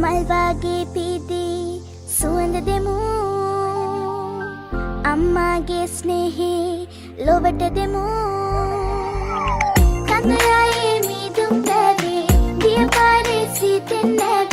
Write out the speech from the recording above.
මල්වාගේ පීදී සුවඳ දෙමු අම්මාගේ ස්නේහේ ලොවට දෙමු කඳුරායේ මීදුම් පැවේ දිය පාරේ සිටින් නැවේ